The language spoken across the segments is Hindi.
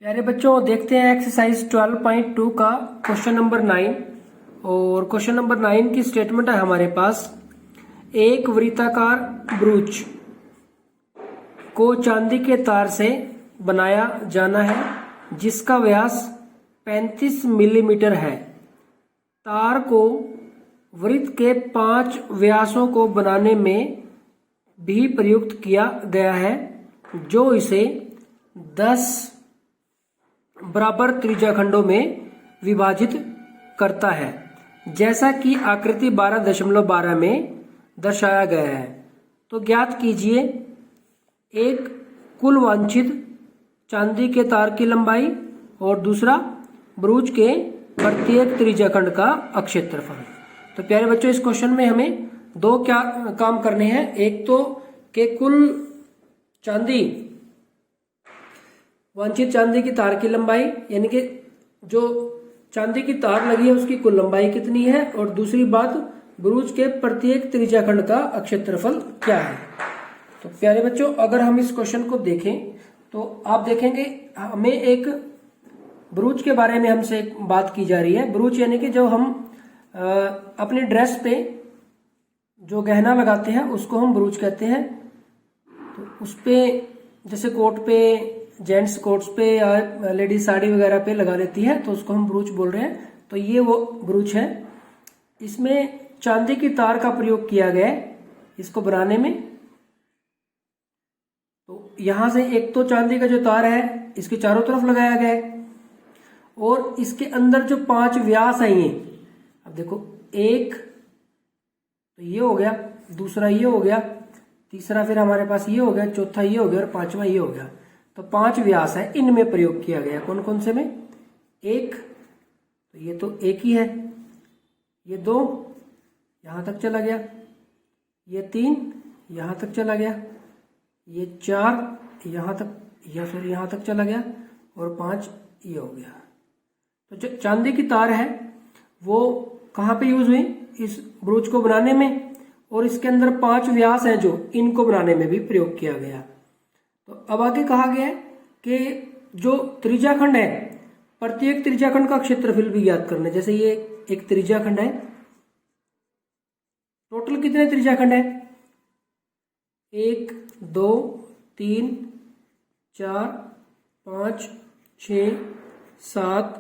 प्यारे बच्चों, देखते हैं एक्सरसाइज 12.2 का क्वेश्चन नंबर 9। और क्वेश्चन नंबर 9 की स्टेटमेंट है हमारे पास, एक वृत्ताकार ब्रूच को चांदी के तार से बनाया जाना है जिसका व्यास 35 मिलीमीटर है। तार को वृत्त के 5 व्यासों को बनाने में भी प्रयुक्त किया गया है जो इसे 10 बराबर त्रिज्याखंडों में विभाजित करता है, जैसा कि आकृति 12.12 में दर्शाया गया है। तो ज्ञात कीजिए एक कुल वांछित चांदी के तार की लंबाई और दूसरा ब्रूच के प्रत्येक त्रिज्याखंड का अक्षेत्रफल। तो प्यारे बच्चों, इस क्वेश्चन में हमें दो क्या काम करने हैं। एक तो के कुल चांदी वांछित चांदी की तार की लंबाई, यानी कि जो चांदी की तार लगी है उसकी कुल लंबाई कितनी है, और दूसरी बात ब्रूच के प्रत्येक त्रिज्याखंड का अक्षेत्रफल क्या है। तो प्यारे बच्चों, अगर हम इस क्वेश्चन को देखें तो आप देखेंगे हमें एक ब्रूच के बारे में हमसे एक बात की जा रही है। ब्रूच यानी कि जो हम अपनी ड्रेस पे जो गहना लगाते हैं उसको हम ब्रूच कहते हैं। तो उस पे जैसे कोट पे, जेंट्स कोट्स पे या लेडीज साड़ी वगैरह पे लगा लेती है तो उसको हम ब्रूच बोल रहे हैं। तो ये वो ब्रूच है। इसमें चांदी की तार का प्रयोग किया गया है इसको बनाने में। तो यहां से एक तो चांदी का जो तार है इसके चारों तरफ लगाया गया है और इसके अंदर जो 5 व्यास है, ये अब देखो, एक तो ये हो गया, दूसरा ये हो गया, तीसरा फिर हमारे पास ये हो गया, चौथा ये हो गया और पांचवा ये हो गया। तो 5 व्यास है, इनमें प्रयोग किया गया। कौन कौन से में? एक, तो ये तो एक ही है, ये 2 यहां तक चला गया, ये 3 यहां तक चला गया, ये 4 यहां तक, यहां तक चला गया और 5 ये हो गया। तो जो चांदी की तार है वो कहाँ पे यूज हुई? इस ब्रूच को बनाने में, और इसके अंदर 5 व्यास हैं जो इनको बनाने में भी प्रयोग किया गया। तो अब आगे कहा गया है कि जो त्रिज्याखंड है प्रत्येक त्रिज्याखंड का क्षेत्रफल भी ज्ञात करना है। जैसे ये एक त्रिज्याखंड है, टोटल कितने त्रिज्याखंड है? 1 2 3 4 5 6 7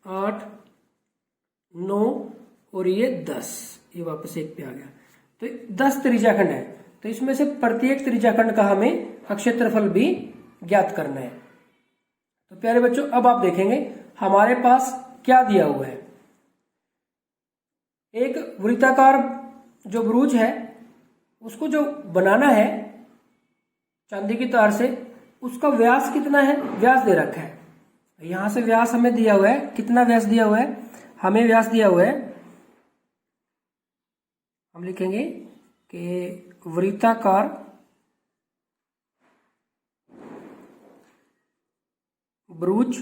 8 9 और ये 10, ये वापस एक पे आ गया। तो 10 त्रिज्याखंड है। तो इसमें से प्रत्येक त्रिज्याखंड का हमें अक्षेत्रफल भी ज्ञात करना है। तो प्यारे बच्चों, अब आप देखेंगे हमारे पास क्या दिया हुआ है। एक वृत्ताकार जो ब्रूच है उसको जो बनाना है चांदी की तार से, उसका व्यास कितना है? व्यास दे रखा है। यहां से व्यास हमें दिया हुआ है। कितना व्यास दिया हुआ है? हमें व्यास दिया हुआ है, हम लिखेंगे कि वृत्ताकार ब्रूच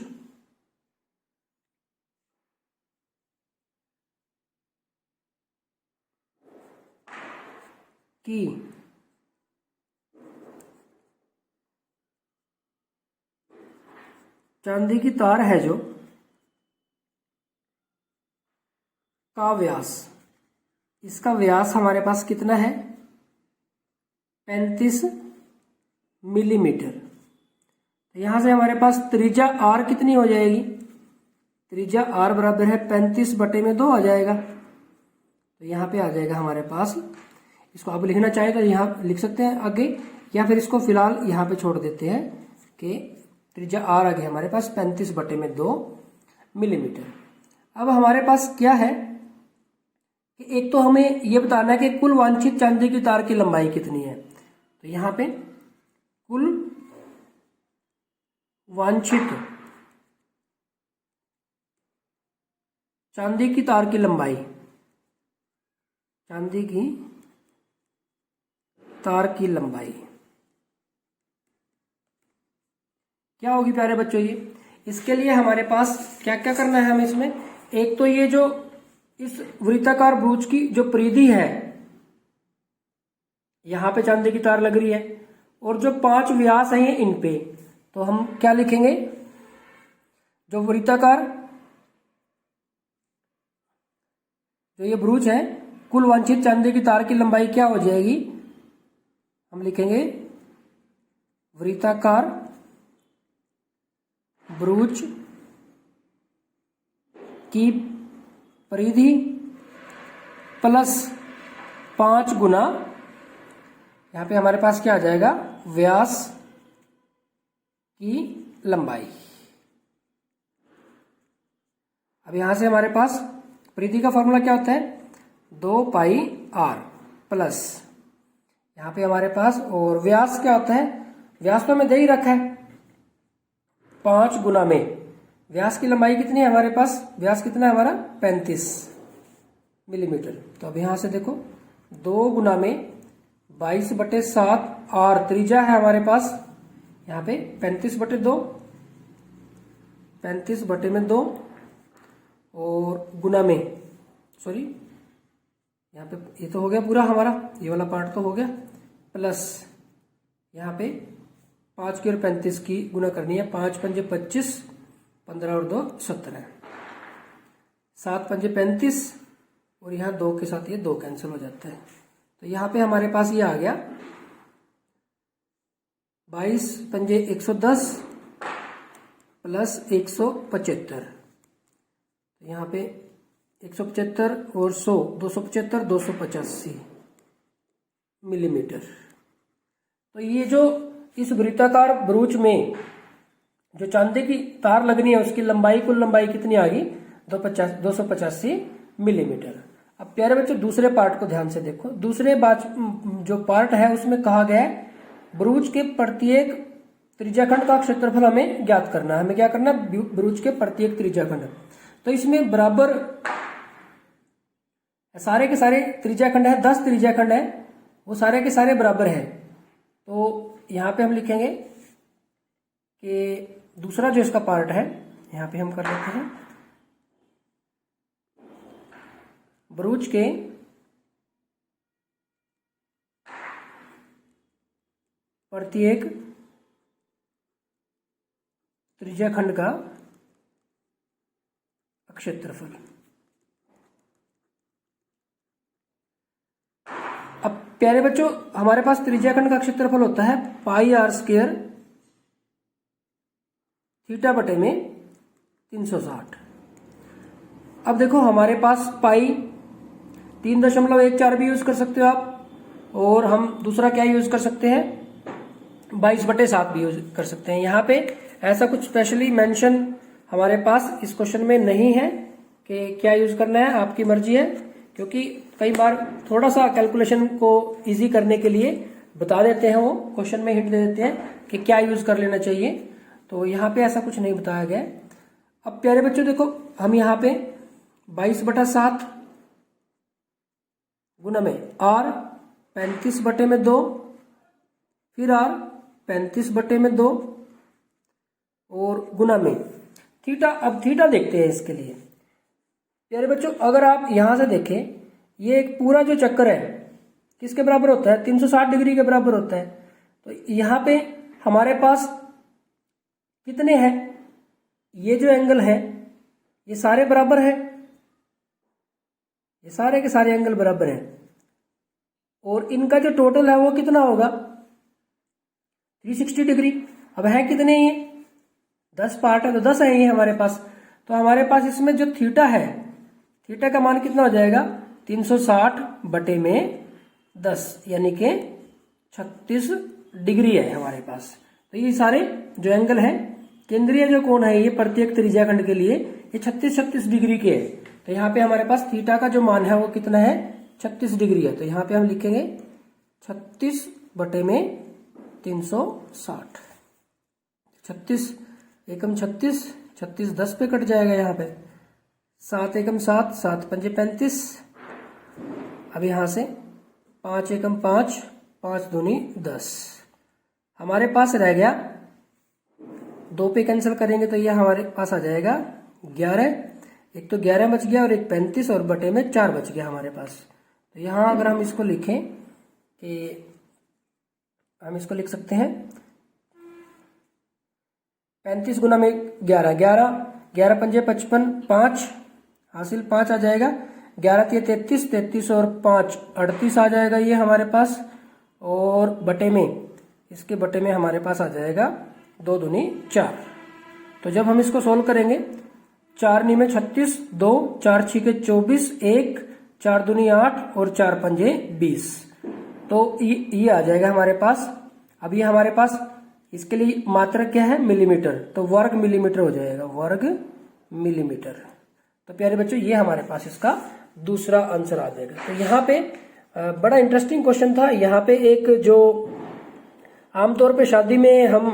की चांदी की तार है जो का व्यास, इसका व्यास हमारे पास कितना है? 35 मिलीमीटर। यहां से हमारे पास त्रिज्या आर कितनी हो जाएगी? त्रिज्या आर बराबर है 35/2 आ जाएगा। तो यहाँ पे आ जाएगा हमारे पास। इसको आप लिखना चाहें तो यहाँ लिख सकते हैं आगे, या फिर इसको फिलहाल यहाँ पे छोड़ देते हैं कि त्रिज्या आर आ गई हमारे पास 35/2 मिलीमीटर। अब हमारे पास क्या है कि एक तो हमें यह बताना है कि कुल वांछित चांदी की तार की लंबाई कितनी है। तो यहाँ पे कुल वांछित चांदी की तार की लंबाई, चांदी की तार की लंबाई क्या होगी प्यारे बच्चों? ये इसके लिए हमारे पास क्या क्या करना है हमें इसमें। एक तो ये जो इस वृत्ताकार ब्रूच की जो परिधि है, यहां पे चांदी की तार लग रही है, और जो 5 व्यास हैं इन पे, तो हम क्या लिखेंगे? जो वृत्ताकार जो ये ब्रूच है, कुल वांछित चांदी की तार की लंबाई क्या हो जाएगी? हम लिखेंगे वृत्ताकार ब्रूच की परिधि प्लस 5 गुना, यहां पे हमारे पास क्या आ जाएगा? व्यास की लंबाई। अब यहां से हमारे पास परिधि का फॉर्मूला क्या होता है? 2 पाई आर प्लस, यहां पे हमारे पास, और व्यास क्या होता है? व्यास तो हमें दे ही रखा है 5 गुना में व्यास की लंबाई कितनी है हमारे पास? व्यास कितना है हमारा? 35 मिलीमीटर। तो अब यहां से देखो 2 गुना में 22/7 आर त्रिज्या है हमारे पास, यहाँ पे 35/2, 35/2 और गुना में, सॉरी यहाँ पे ये तो हो गया पूरा हमारा, ये वाला पार्ट तो हो गया, प्लस यहाँ पे 5 की और 35 की गुना करनी है। 5 पंजे 25, 15 और 2 17, 7 पंजे 35 और यहाँ 2 के साथ ये 2 कैंसिल हो जाता है। तो यहाँ पे हमारे पास ये आ गया 22 पंजे 110 प्लस 175, यहाँ पे 175 और 100 275 285 मिलीमीटर। तो ये जो इस वृत्ताकार ब्रूच में जो चांदी की तार लगनी है उसकी लंबाई, कुल लंबाई कितनी आ गई? 285 मिलीमीटर। अब प्यारे बच्चों दूसरे पार्ट को ध्यान से देखो। दूसरे जो पार्ट है उसमें कहा गया है ब्रूच के प्रत्येक त्रिज्याखंड का क्षेत्रफल हमें ज्ञात करना है। हमें क्या करना है? ब्रूच के प्रत्येक त्रिज्याखंड। तो इसमें बराबर सारे के सारे त्रिज्याखंड है, 10 त्रिज्याखंड है, वो सारे के सारे बराबर है। तो यहाँ पे हम लिखेंगे कि दूसरा जो इसका पार्ट है, यहाँ पे हम कर लेते हैं ब्रूच के प्रत्येक त्रिज्याखंड का क्षेत्रफल। अब प्यारे बच्चों हमारे पास त्रिज्याखंड का क्षेत्रफल होता है पाई आर स्क्वायर थीटा बटे में 360। अब देखो हमारे पास पाई 3.14 भी यूज कर सकते हो आप, और हम दूसरा क्या यूज कर सकते हैं? 22/7 भी यूज कर सकते हैं। यहाँ पे ऐसा कुछ स्पेशली मेंशन हमारे पास इस क्वेश्चन में नहीं है कि क्या यूज करना है, आपकी मर्जी है, क्योंकि कई बार थोड़ा सा कैलकुलेशन को इजी करने के लिए बता देते हैं, वो क्वेश्चन में हिंट दे देते हैं कि क्या यूज कर लेना चाहिए। तो यहाँ पे ऐसा कुछ नहीं बताया गया। अब प्यारे बच्चों देखो हम यहाँ पे 22/7 गुना में आर 35/2, फिर आर 35/2 और गुना में थीटा। अब थीटा देखते हैं इसके लिए। प्यारे बच्चों अगर आप यहां से देखें, ये एक पूरा जो चक्कर है किसके बराबर होता है? 360 डिग्री के बराबर होता है। तो यहाँ पे हमारे पास कितने हैं? ये जो एंगल है ये सारे बराबर है, ये सारे के सारे एंगल बराबर है, और इनका जो टोटल है वो कितना होगा? 360 डिग्री। अब है कितने? ये 10 पार्ट है, तो 10 है ये हमारे पास। तो हमारे पास इसमें जो थीटा है, थीटा का मान कितना हो जाएगा? 360 बटे में 10 यानी कि 36 डिग्री है हमारे पास। तो ये सारे जो एंगल है, केंद्रीय जो कोण है ये प्रत्येक त्रिज्याखंड के लिए ये 36 डिग्री के है। तो यहाँ पे हमारे पास थीटा का जो मान है वो कितना है? 36 डिग्री है। तो यहाँ पे हम लिखेंगे 36 बटे में 360। 36 एकम 36, 36 10 पे कट जाएगा यहाँ पे, 7 एकम 7, 7 पंजे 35। अब यहाँ से 5 एकम 5, 5 दूनी 10। हमारे पास रह गया 2 पे कैंसिल करेंगे तो यह हमारे पास आ जाएगा 11। एक तो 11 बच गया और एक 35 और बटे में 4 बच गया हमारे पास। तो यहाँ अगर हम इसको लिखें कि हम इसको लिख सकते हैं 35 गुना में 11, 11 11 पंजे 55, 5 हासिल 5 आ जाएगा। 11 तिया 33, 33 और 5 38 आ जाएगा ये हमारे पास। और बटे में, इसके बटे में हमारे पास आ जाएगा 2 दूनी 4। तो जब हम इसको सोल्व करेंगे, 4 नी में 36, 2 4 छिके 24, 1 4 दूनी 8 और 4 पंजे 20। तो ये आ जाएगा हमारे पास। अब ये हमारे पास इसके लिए मात्रक क्या है, मिलीमीटर, तो वर्ग मिलीमीटर हो जाएगा, वर्ग मिलीमीटर। तो प्यारे बच्चों ये हमारे पास इसका दूसरा आंसर आ जाएगा। तो यहाँ पे बड़ा इंटरेस्टिंग क्वेश्चन था। यहाँ पे एक जो आमतौर पे शादी में हम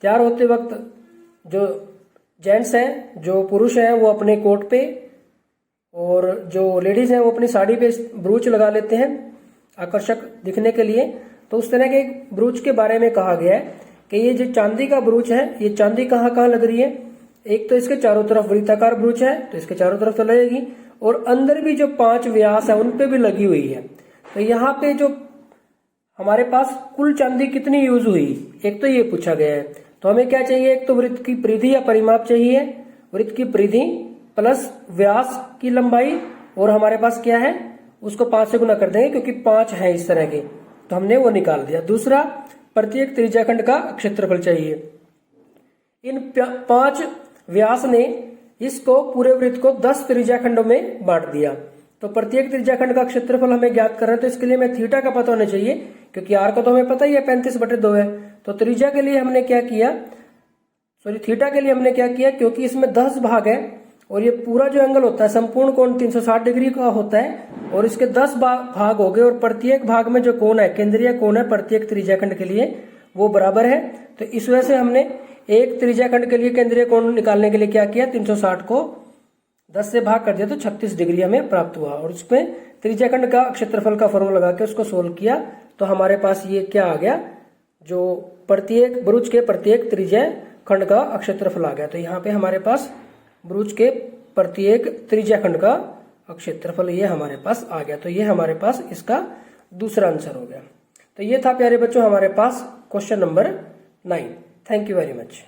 तैयार होते वक्त जो जेंट्स हैं, जो पुरुष हैं, वो अपने कोट पे, और जो लेडीज हैं वो अपनी साड़ी पे ब्रूच लगा लेते हैं आकर्षक दिखने के लिए। तो उस तरह के एक ब्रूच के बारे में कहा गया है कि ये जो चांदी का ब्रूच है, ये चांदी कहाँ कहाँ लग रही है। एक तो इसके चारों तरफ वृत्ताकार ब्रूच है, तो इसके चारों तरफ तो लगेगी, और अंदर भी जो 5 व्यास है उन पे भी लगी हुई है। तो यहाँ पे जो हमारे पास कुल चांदी कितनी यूज हुई, एक तो ये पूछा गया है। तो हमें क्या चाहिए, एक तो वृत्त की परिधि या परिमाप चाहिए, वृत्त की परिधि प्लस व्यास की लंबाई, और हमारे पास क्या है, उसको 5 से गुना कर देंगे क्योंकि 5 है इस तरह के, तो हमने वो निकाल दिया। दूसरा, प्रत्येक त्रिज्याखंड का क्षेत्रफल चाहिए। इन 5 व्यास ने इसको पूरे वृत्त को 10 त्रिज्याखंडों में बांट दिया। तो प्रत्येक त्रिज्याखंड का क्षेत्रफल हमें ज्ञात करना है, तो इसके लिए हमें थीटा का पता होना चाहिए, क्योंकि आर का तो हमें पता ही है 35/2 है। तो त्रिज्या के लिए हमने क्या किया, थीटा के लिए हमने क्या किया, क्योंकि इसमें 10 भाग है और ये पूरा जो एंगल होता है संपूर्ण कोण 360 डिग्री का होता है, और इसके 10 भाग हो गए, और प्रत्येक भाग में जो कोण है, केंद्रीय कोण है प्रत्येक त्रिज्याखंड के लिए, वो बराबर है। तो इस वजह से हमने एक त्रिज्याखंड के लिए केंद्रीय कोण निकालने के लिए क्या किया, 360 को 10 से भाग कर दिया, तो 36 डिग्री हमें प्राप्त हुआ। और उसमें त्रिज्याखंड का क्षेत्रफल का फॉर्मूला लगा के उसको सोल्व किया, तो हमारे पास ये क्या आ गया, जो प्रत्येक ब्रुज के प्रत्येक त्रिज्याखंड का क्षेत्रफल आ गया। तो यहाँ पे हमारे पास ब्रुज के प्रत्येक त्रिज्याखंड का क्षेत्रफल ये हमारे पास आ गया। तो ये हमारे पास इसका दूसरा आंसर हो गया। तो ये था प्यारे बच्चों हमारे पास question number 9। Thank you very much.